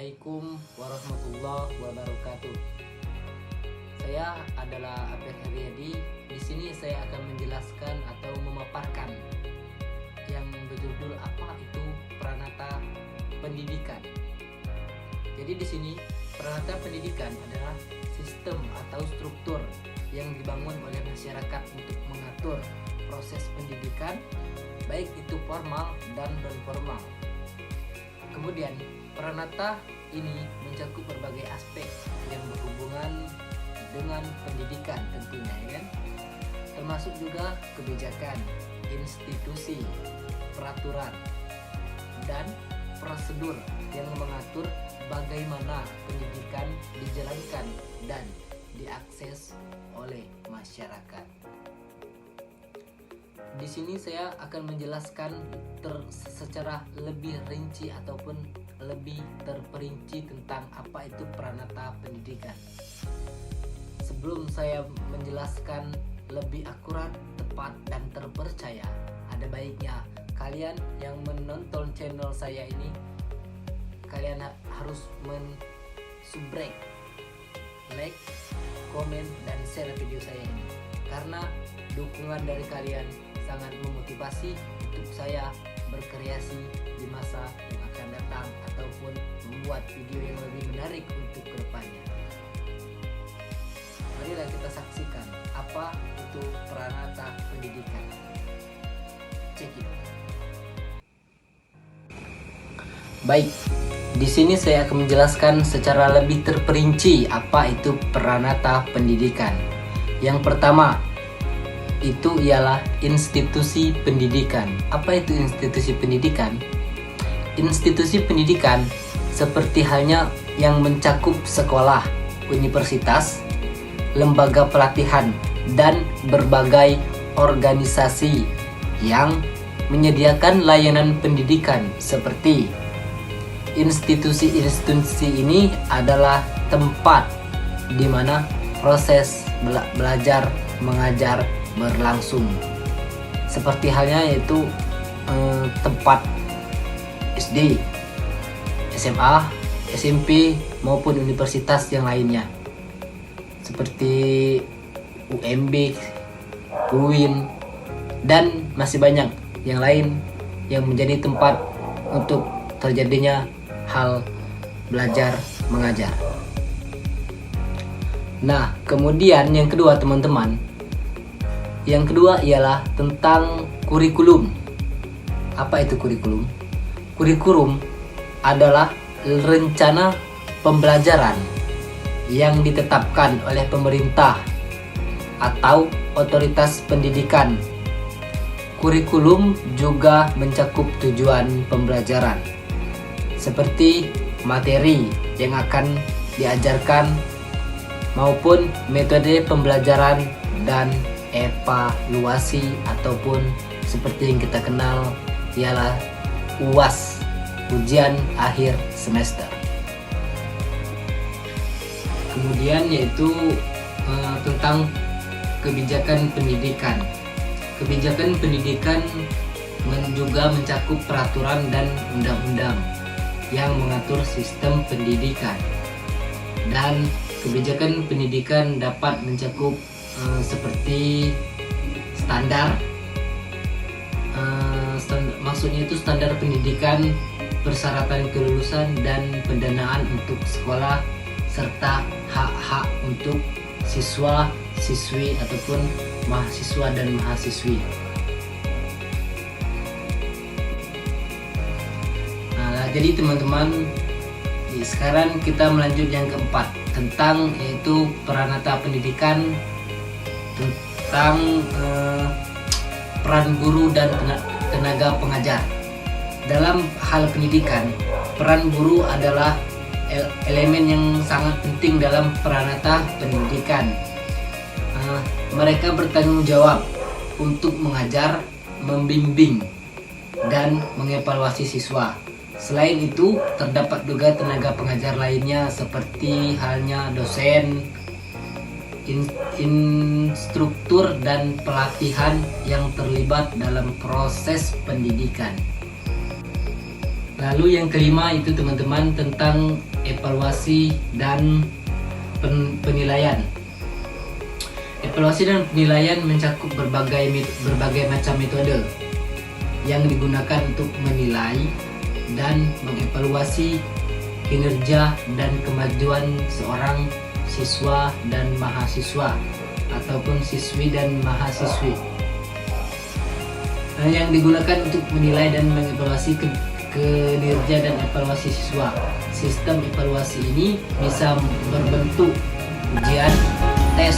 Assalamualaikum warahmatullahi wabarakatuh. Saya adalah Apep Haryadi. Di sini saya akan menjelaskan atau memaparkan yang berjudul apa itu Pranata Pendidikan. Jadi di sini Pranata Pendidikan adalah sistem atau struktur yang dibangun oleh masyarakat untuk mengatur proses pendidikan, baik itu formal dan non formal. Kemudian Pranata ini mencakup berbagai aspek yang berhubungan dengan pendidikan tentunya, ya kan? Termasuk juga kebijakan, institusi, peraturan, dan prosedur yang mengatur bagaimana pendidikan dijalankan dan diakses oleh masyarakat. Di sini saya akan menjelaskan secara lebih rinci ataupun lebih terperinci tentang apa itu Pranata Pendidikan. Sebelum saya menjelaskan lebih akurat, tepat, dan terpercaya, ada baiknya kalian yang menonton channel saya ini, kalian harus subscribe, like, komen, dan share video saya ini, karena dukungan dari kalian sangat memotivasi untuk saya berkreasi di masa yang akan datang ataupun membuat video yang lebih menarik untuk kedepannya. Marilah kita saksikan apa itu Pranata Pendidikan. Check it. Baik, di sini saya akan menjelaskan secara lebih terperinci apa itu Pranata Pendidikan. Yang pertama, itu ialah institusi pendidikan. Apa itu institusi pendidikan? Institusi pendidikan seperti halnya yang mencakup sekolah, universitas, lembaga pelatihan, dan berbagai organisasi yang menyediakan layanan pendidikan. Seperti institusi-institusi ini adalah tempat di mana proses belajar mengajar berlangsung, seperti halnya yaitu tempat SD, SMA, SMP maupun universitas yang lainnya seperti UMB, UIN, dan masih banyak yang lain yang menjadi tempat untuk terjadinya hal belajar mengajar. Nah, kemudian yang kedua teman-teman, yang kedua ialah tentang kurikulum. Apa itu kurikulum? Kurikulum adalah rencana pembelajaran yang ditetapkan oleh pemerintah atau otoritas pendidikan. Kurikulum juga mencakup tujuan pembelajaran, seperti materi yang akan diajarkan maupun metode pembelajaran dan evaluasi ataupun seperti yang kita kenal ialah UAS, ujian akhir semester. Kemudian yaitu tentang kebijakan pendidikan. Kebijakan pendidikan juga mencakup peraturan dan undang-undang yang mengatur sistem pendidikan. Dan kebijakan pendidikan dapat mencakup seperti standar, maksudnya itu standar pendidikan, persyaratan kelulusan dan pendanaan untuk sekolah, serta hak-hak untuk siswa, siswi ataupun mahasiswa dan mahasiswi. Nah, jadi teman-teman, sekarang kita melanjut yang keempat tentang yaitu Pranata Pendidikan, tentang peran guru dan tenaga pengajar. Dalam hal pendidikan, peran guru adalah elemen yang sangat penting dalam Pranata Pendidikan. Mereka bertanggung jawab untuk mengajar, membimbing, dan mengevaluasi siswa. Selain itu, terdapat juga tenaga pengajar lainnya seperti halnya dosen, instruktur, dan pelatihan yang terlibat dalam proses pendidikan. Lalu yang kelima itu teman-teman tentang evaluasi dan penilaian. Evaluasi dan penilaian mencakup berbagai macam metode yang digunakan untuk menilai dan mengevaluasi kinerja dan kemajuan seorang siswa dan mahasiswa ataupun siswi dan mahasiswi. Yang digunakan untuk menilai dan mengevaluasi kinerja dan evaluasi siswa. Sistem evaluasi ini bisa berbentuk ujian, tes,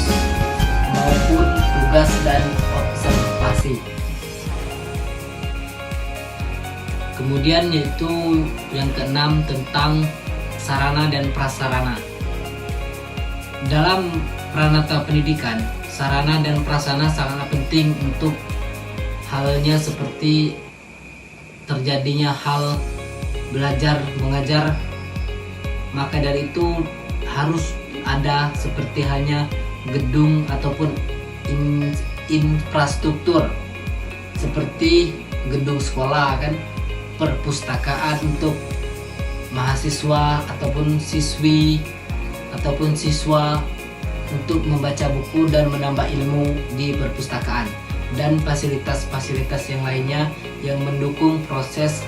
maupun tugas dan observasi. Kemudian yaitu yang keenam tentang sarana dan prasarana. Dalam pranata pendidikan, sarana dan prasarana sangatlah penting untuk halnya seperti terjadinya hal belajar mengajar. Maka dari itu harus ada seperti halnya gedung ataupun infrastruktur seperti gedung sekolah kan, perpustakaan untuk mahasiswa ataupun siswi ataupun siswa untuk membaca buku dan menambah ilmu di perpustakaan, dan fasilitas-fasilitas yang lainnya yang mendukung proses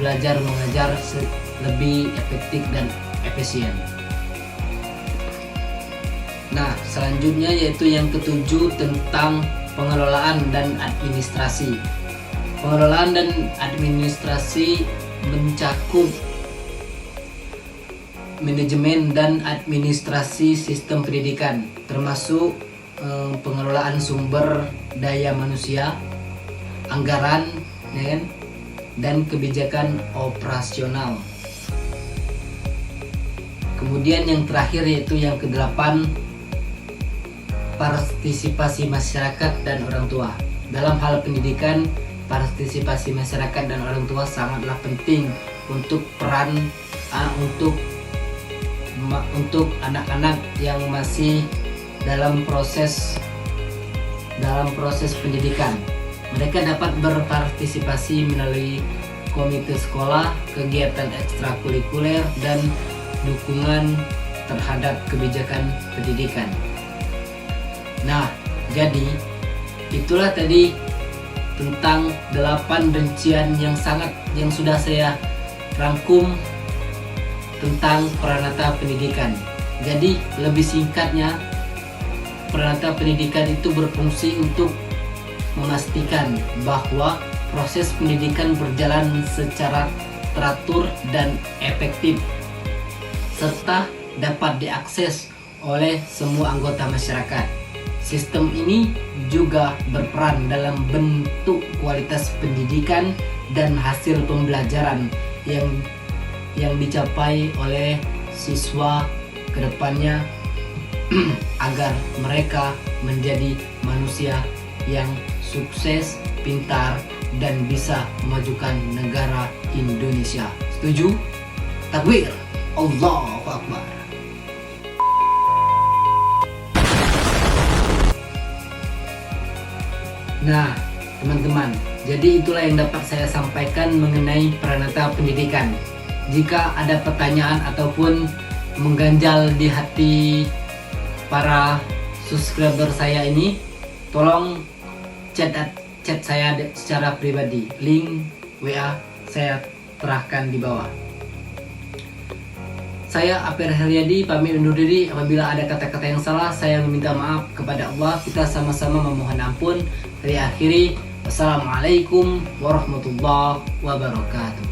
belajar mengajar lebih efektif dan efisien. Nah, selanjutnya yaitu yang ketujuh tentang pengelolaan dan administrasi. Pengelolaan dan administrasi mencakup manajemen dan administrasi sistem pendidikan, termasuk pengelolaan sumber daya manusia, anggaran, dan kebijakan operasional. Kemudian yang terakhir yaitu yang ke-8, partisipasi masyarakat dan orang tua. Dalam hal pendidikan, partisipasi masyarakat dan orang tua sangatlah penting untuk untuk anak-anak yang masih dalam proses pendidikan. Mereka dapat berpartisipasi melalui komite sekolah, kegiatan ekstrakurikuler, dan dukungan terhadap kebijakan pendidikan. Nah, jadi itulah tadi tentang 8 rincian yang sudah saya rangkum tentang pranata pendidikan. Jadi lebih singkatnya, pranata pendidikan itu berfungsi untuk memastikan bahwa proses pendidikan berjalan secara teratur dan efektif, serta dapat diakses oleh semua anggota masyarakat. Sistem ini juga berperan dalam bentuk kualitas pendidikan dan hasil pembelajaran yang dicapai oleh siswa ke depannya agar mereka menjadi manusia yang sukses, pintar, dan bisa memajukan negara Indonesia. Setuju? Takbir! Allahu Akbar! Nah, teman-teman, jadi itulah yang dapat saya sampaikan mengenai pranata pendidikan. Jika ada pertanyaan ataupun mengganjal di hati para subscriber saya ini, tolong chat saya secara pribadi. Link WA saya terahkan di bawah. Saya Apir Haryadi pamit undur diri. Apabila ada kata-kata yang salah, saya meminta maaf kepada Allah. Kita sama-sama memohon ampun. Saya akhiri. Wassalamualaikum warahmatullahi wabarakatuh.